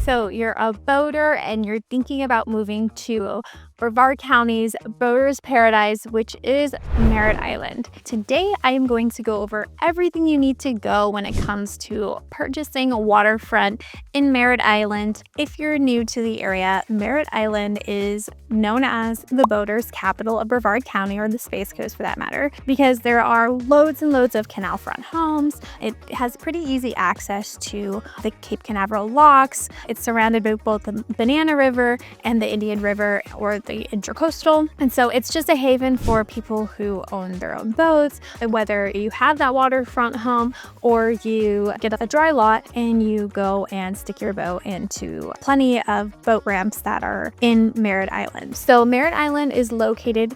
So you're a boater and you're thinking about moving to Brevard County's boater's paradise, which is Merritt Island. Today, I am going to go over everything you need to go when it comes to purchasing a waterfront in Merritt Island. If you're new to the area, Merritt Island is known as the boater's capital of Brevard County, or the Space Coast for that matter, because there are loads and loads of canal front homes. It has pretty easy access to the Cape Canaveral locks. It's surrounded by both the Banana River and the Indian River, or the Intracoastal. And so it's just a haven for people who own their own boats, whether you have that waterfront home or you get a dry lot and you go and stick your boat into plenty of boat ramps that are in Merritt Island. So Merritt Island is located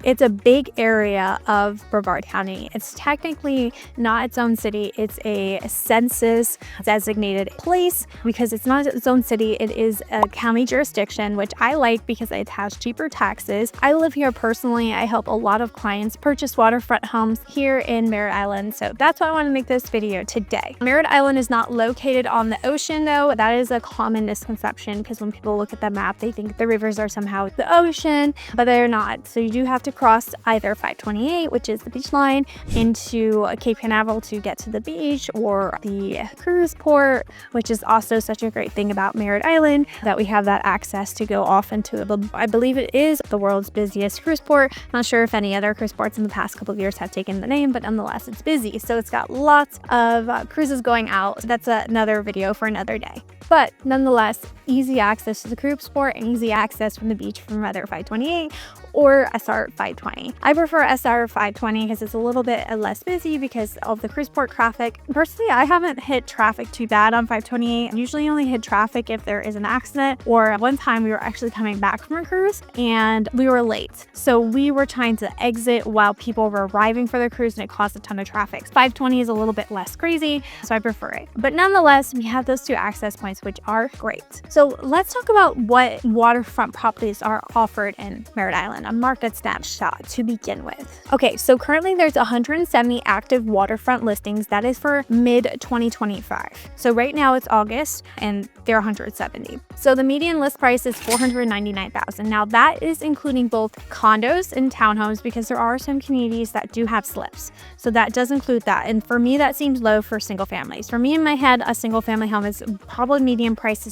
it's a big area of Brevard County. It's technically not its own city. It's a census designated place because it's not its own city. It is a county jurisdiction, which I like because it has cheaper taxes. I live here personally. I help a lot of clients purchase waterfront homes here in Merritt Island. So that's why I want to make this video today. Merritt Island is not located on the ocean though. That is a common misconception because when people look at the map, they think the rivers are somehow the ocean, but they're not. So you do have to cross either 528, which is the beach line, into Cape Canaveral to get to the beach, or the cruise port, which is also such a great thing about Merritt Island, that we have that access to go off into, I believe it is the world's busiest cruise port. Not sure if any other cruise ports in the past couple of years have taken the name, but nonetheless, it's busy. So it's got lots of cruises going out. That's another video for another day. But nonetheless, easy access to the cruise port and easy access from the beach from either 528 or SR 520. I prefer SR 520 because it's a little bit less busy because of the cruise port traffic. Personally, I haven't hit traffic too bad on 528. I usually only hit traffic if there is an accident, or one time we were actually coming back from a cruise and we were late. So we were trying to exit while people were arriving for their cruise and it caused a ton of traffic. 520 is a little bit less crazy, so I prefer it. But nonetheless, we have those two access points, which are great. So let's talk about what waterfront properties are offered in Merritt Island, a market snapshot to begin with. Okay, so currently there's 170 active waterfront listings. That is for mid-2025. So right now it's August and there are 170. So the median list price is $499,000. Now that is including both condos and townhomes, because there are some communities that do have slips. So that does include that. And for me, that seems low for single families. For me, in my head, a single family home is probably median price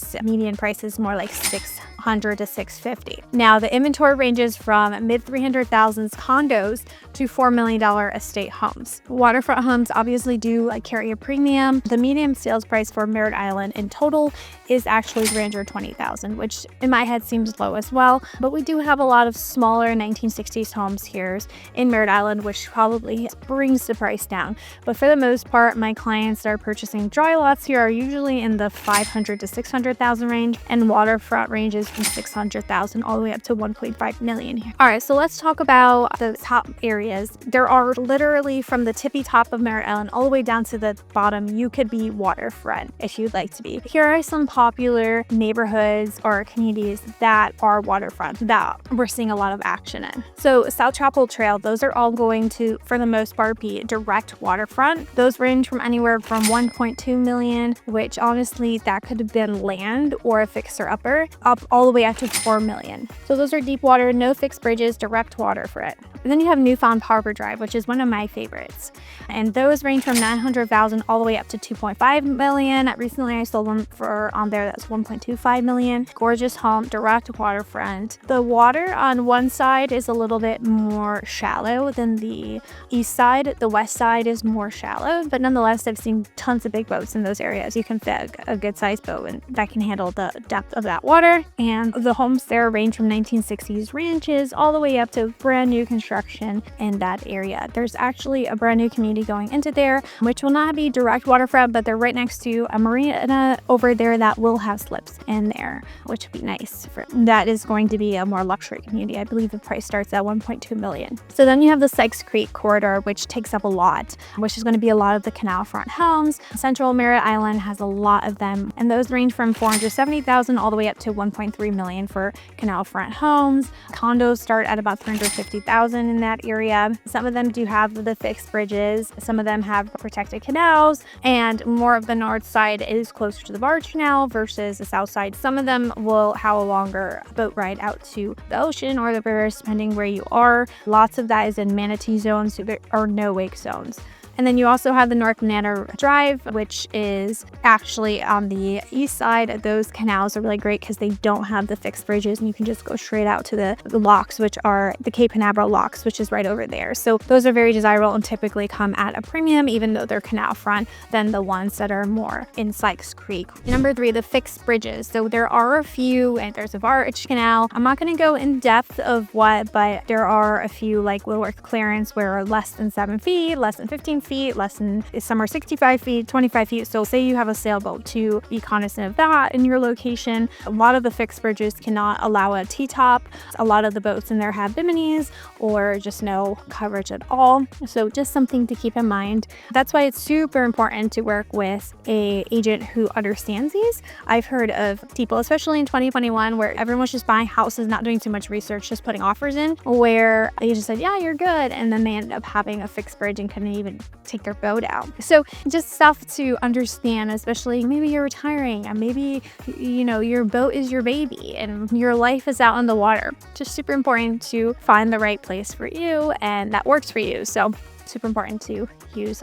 is more like $600 to $650. Now the inventory ranges from mid 300,000s condos to $4 million estate homes. Waterfront homes obviously do carry a premium. The median sales price for Merritt Island in total is actually $320,000, which in my head seems low as well. But we do have a lot of smaller 1960s homes here in Merritt Island, which probably brings the price down. But for the most part, my clients that are purchasing dry lots here are usually in the $500,000 to $600,000 range, and waterfront ranges from $600,000 all the way up to $1.5 million here. All right, so let's talk about the top areas. There are literally from the tippy top of Merritt Island all the way down to the bottom, you could be waterfront if you'd like to be. Here are some popular neighborhoods or communities that are waterfront that we're seeing a lot of action in. So South Chapel Trail, those are all going to, for the most part, be direct waterfront. Those range from anywhere from 1.2 million, which honestly, that could have been land or a fixer-upper, up all the way up to 4 million. So those are deep water, no fixed bridges, direct water for it. And then you have Newfound Harbor Drive, which is one of my favorites. And those range from 900,000 all the way up to 2.5 million. Recently, I sold one on there that's 1.25 million. Gorgeous home, direct waterfront. The water on one side is a little bit more shallow than the east side. The west side is more shallow, but nonetheless, I've seen tons of big boats in those areas. You can fit a good sized boat and that can handle the depth of that water. And the homes there range from 1960s ranches all the way up to brand new construction in that area. There's actually a brand new community going into there, which will not be direct waterfront, but they're right next to a marina over there that will have slips in there, which would be nice. That is going to be a more luxury community. I believe the price starts at 1.2 million. So then you have the Sykes Creek corridor, which takes up a lot, which is going to be a lot of the canal front homes. Central Merritt Island has a lot of them, and those range from 470,000 all the way up to 1.3 $3 million for canal front homes. Condos start at about $350,000 in that area. Some of them do have the fixed bridges. Some of them have protected canals, and more of the north side is closer to the barge canal versus the south side. Some of them will have a longer boat ride out to the ocean or the river, depending where you are. Lots of that is in manatee zones, so there are no wake zones. And then you also have the North Manor Drive, which is actually on the east side. Those canals are really great because they don't have the fixed bridges, and you can just go straight out to the locks, which are the Cape Canaveral locks, which is right over there. So those are very desirable and typically come at a premium, even though they're canal front, than the ones that are more in Sykes Creek. Number 3, the fixed bridges. So there are a few, and there's a Barge Canal. I'm not going to go in depth of what, but there are a few like Woolworth Clearance where are less than 7 feet, less than 15 feet, less than, some are 65 feet, 25 feet. So say you have a sailboat, to be cognizant of that in your location. A lot of the fixed bridges cannot allow a T-top. A lot of the boats in there have biminis or just no coverage at all. So just something to keep in mind. That's why it's super important to work with an agent who understands these. I've heard of people, especially in 2021, where everyone was just buying houses, not doing too much research, just putting offers in, where they just said, yeah, you're good. And then they ended up having a fixed bridge and couldn't even take their boat out. So just stuff to understand, especially maybe you're retiring and maybe, you know, your boat is your baby and your life is out on the water. Just super important to find the right place for you and that works for you. So super important to use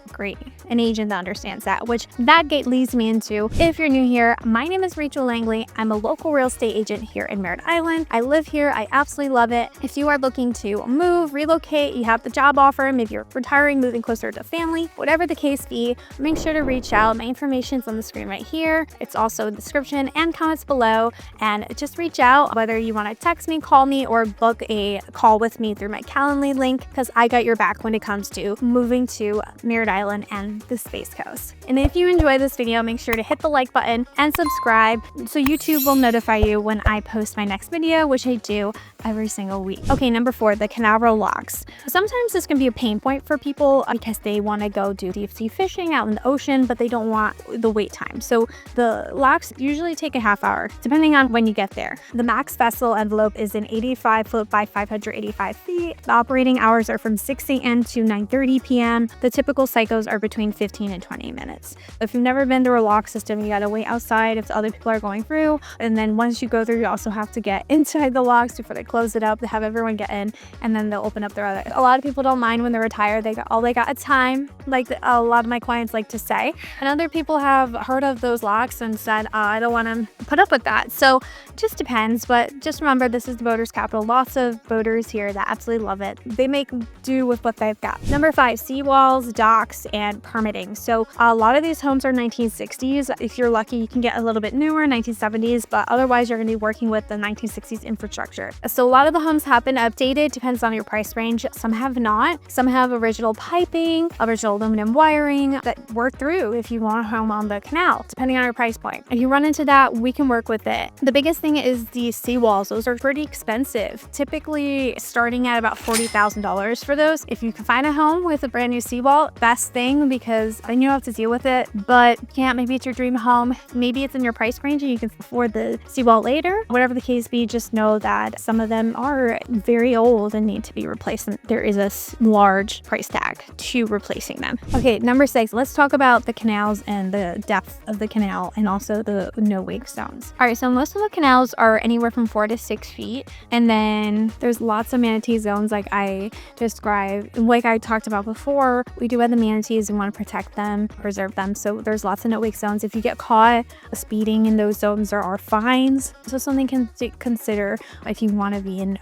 an agent that understands that, which that gate leads me into, if you're new here, my name is Rachel Langley. I'm a local real estate agent here in Merritt Island. I live here. I absolutely love it. If you are looking to move, relocate, you have the job offer, maybe you're retiring, moving closer to family, whatever the case be, make sure to reach out. My information is on the screen right here. It's also in the description and comments below, and just reach out, whether you want to text me, call me, or book a call with me through my Calendly link, because I got your back when it comes to moving to Merritt Island and the Space Coast. And if you enjoy this video, make sure to hit the like button and subscribe so YouTube will notify you when I post my next video, which I do every single week. Okay, number 4, the Canaveral locks. Sometimes this can be a pain point for people because they want to go do deep sea fishing out in the ocean, but they don't want the wait time. So the locks usually take a half hour, depending on when you get there. The max vessel envelope is an 85 foot by 585 feet. The operating hours are from 6 a.m. to 9:30 p.m. The typical cycles are between 15 and 20 minutes. If you've never been through a lock system, you gotta wait outside if the other people are going through. And then once you go through, you also have to get inside the locks before they close it up. They have everyone get in, and then they'll open up their other. A lot of people don't mind when they're retired. They got a time, like a lot of my clients like to say. And other people have heard of those locks and said, I don't want to put up with that. So just depends, but just remember, this is the boaters' capital. Lots of boaters here that absolutely love it. They make do with what they've got. Number 5, seawalls, docks, and permitting. So a lot of these homes are 1960s. If you're lucky, you can get a little bit newer, 1970s, but otherwise you're going to be working with the 1960s infrastructure. So a lot of the homes have been updated, depends on your price range. Some have not. Some have original piping, original aluminum wiring that work through if you want a home on the canal, depending on your price point. If you run into that, we can work with it. The biggest thing is the seawalls. Those are pretty expensive, typically starting at about $40,000 for those. If you can find a home with a brand new seawall, best thing, because then you don't have to deal with it. But maybe it's your dream home, maybe it's in your price range and you can afford the seawall later. Whatever the case be, just know that some of them are very old and need to be replaced, and there is a large price tag to replacing them. Okay, number 6, let's talk about the canals and the depth of the canal and also the no wake zones. All right, so most of the canals are anywhere from 4 to 6 feet, and then there's lots of manatee zones like I described. Like I talked about before, we do have the manatees, we want to protect them, preserve them, so there's lots of no wake zones. If you get caught speeding in those zones, there are fines, so something to consider if you want to be in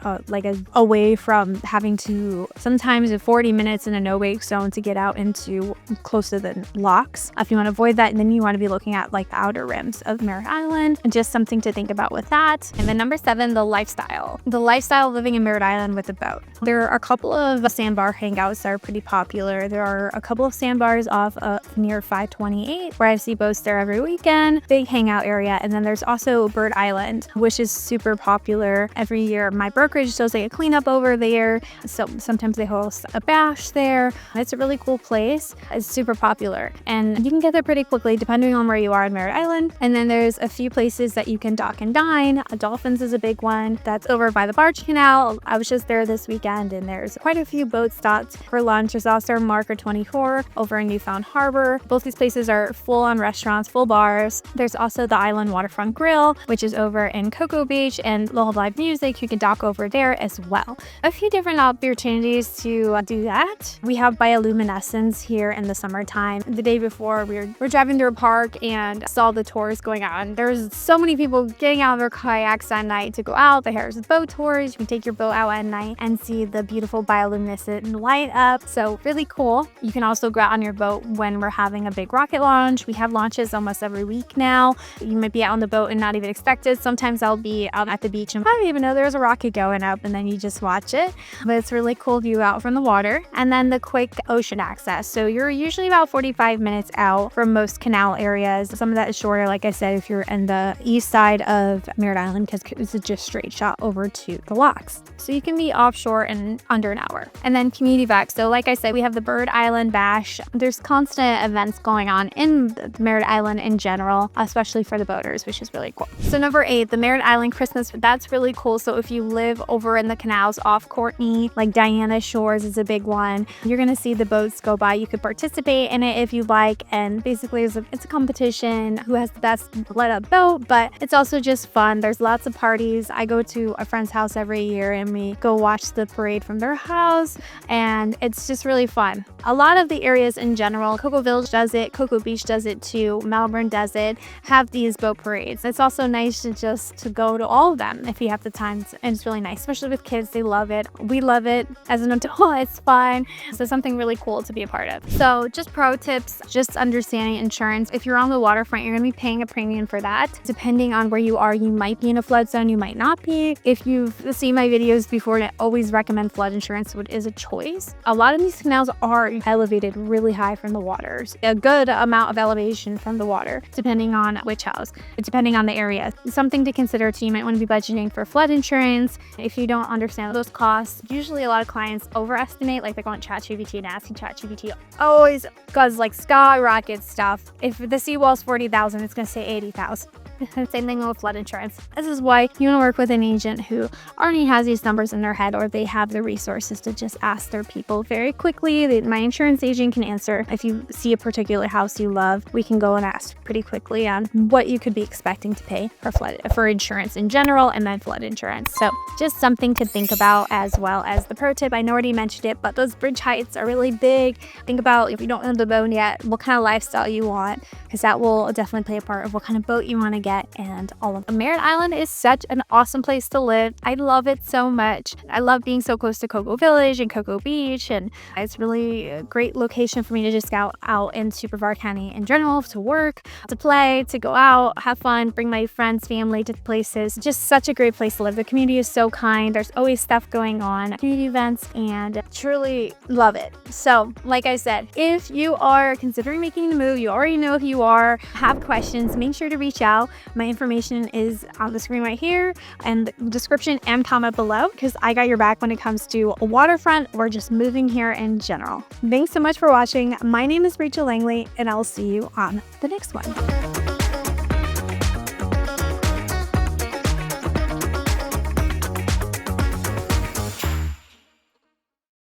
away from having to sometimes 40 minutes in a no wake zone to get out into close to the locks. If you want to avoid that, and then you want to be looking at like the outer rims of Merritt Island, and just something to think about with that. And then number 7, the lifestyle living in Merritt Island with a boat. There are a couple of sandbar hangouts that are pretty pretty popular. There are a couple of sandbars off near 528 where I see boats there every weekend. Big hangout area. And then there's also Bird Island, which is super popular. Every year my brokerage does like a cleanup over there. So sometimes they host a bash there. It's a really cool place. It's super popular and you can get there pretty quickly depending on where you are in Merritt Island. And then there's a few places that you can dock and dine. Dolphins is a big one. That's over by the Barge Canal. I was just there this weekend and there's quite a few boat stops for lunch. There's also Marker 24 over in Newfound Harbor. Both these places are full on restaurants, full bars. There's also the Island Waterfront Grill, which is over in Cocoa Beach, and they'll have live music. You can dock over there as well. A few different opportunities to do that. We have bioluminescence here in the summertime. The day before we're driving through a park and saw the tours going on. There's so many people getting out of their kayaks at night to go out. There's boat tours. You can take your boat out at night and see the beautiful bioluminescent light up. So really cool. You can also go out on your boat when we're having a big rocket launch. We have launches almost every week now. You might be out on the boat and not even expect it. Sometimes I'll be out at the beach and I don't even know there's a rocket going up and then you just watch it. But it's a really cool view out from the water. And then the quick ocean access. So you're usually about 45 minutes out from most canal areas. Some of that is shorter, like I said, if you're in the east side of Merritt Island, because it's just straight shot over to the locks. So you can be offshore in under an hour. And then community vac. So like I said, we have the Bird Island Bash. There's constant events going on in Merritt Island in general, especially for the boaters, which is really cool. So number 8, the Merritt Island Christmas. That's really cool. So if you live over in the canals off Courtney, like Diana Shores is a big one, you're going to see the boats go by. You could participate in it if you like. And basically it's a competition who has the best lit up boat, but it's also just fun. There's lots of parties. I go to a friend's house every year and we go watch the parade from their house, and it's just really fun. A lot of the areas in general, Cocoa Village does it, Cocoa Beach does it too, Melbourne does it, have these boat parades. It's also nice to go to all of them if you have the time, and it's really nice, especially with kids. They love it. We love it as an adult. It's fun. So something really cool to be a part of. So just pro tips, just understanding insurance. If you're on the waterfront, you're going to be paying a premium for that. Depending on where you are, you might be in a flood zone, you might not be. If you've seen my videos before, I always recommend flood insurance, which is a choice. A lot of these canals are elevated really high from the waters, a good amount of elevation from the water, depending on which house, depending on the area. Something to consider too, you might want to be budgeting for flood insurance. If you don't understand those costs, usually a lot of clients overestimate, like they're going to ChatGPT and asking ChatGPT always does like skyrocket stuff. If the seawall's 40,000, it's going to say 80,000. Same thing with flood insurance. This is why you want to work with an agent who already has these numbers in their head, or they have the resources to just ask their people very quickly. My insurance agent can answer. If you see a particular house you love, we can go and ask pretty quickly on what you could be expecting to pay for insurance in general, and then flood insurance. So just something to think about, as well as the pro tip. I already mentioned it, but those bridge heights are really big. Think about, if you don't own the boat yet, what kind of lifestyle you want, because that will definitely play a part of what kind of boat you want to get, and all of them. Merritt Island is such an awesome place to live. I love it so much. I love being so close to Cocoa Village and Cocoa Beach, and it's really a great location for me to just go out into Brevard County in general, to work, to play, to go out, have fun, bring my friends, family to places. Just such a great place to live. The community is so kind. There's always stuff going on, community events, and truly love it. So like I said, if you are considering making the move, you already know who you are, have questions, make sure to reach out. My information is on the screen right here and the description and comment below, because I got your back when it comes to a waterfront or just moving here in general. Thanks so much for watching. My name is Rachel Langley, and I'll see you on the next one.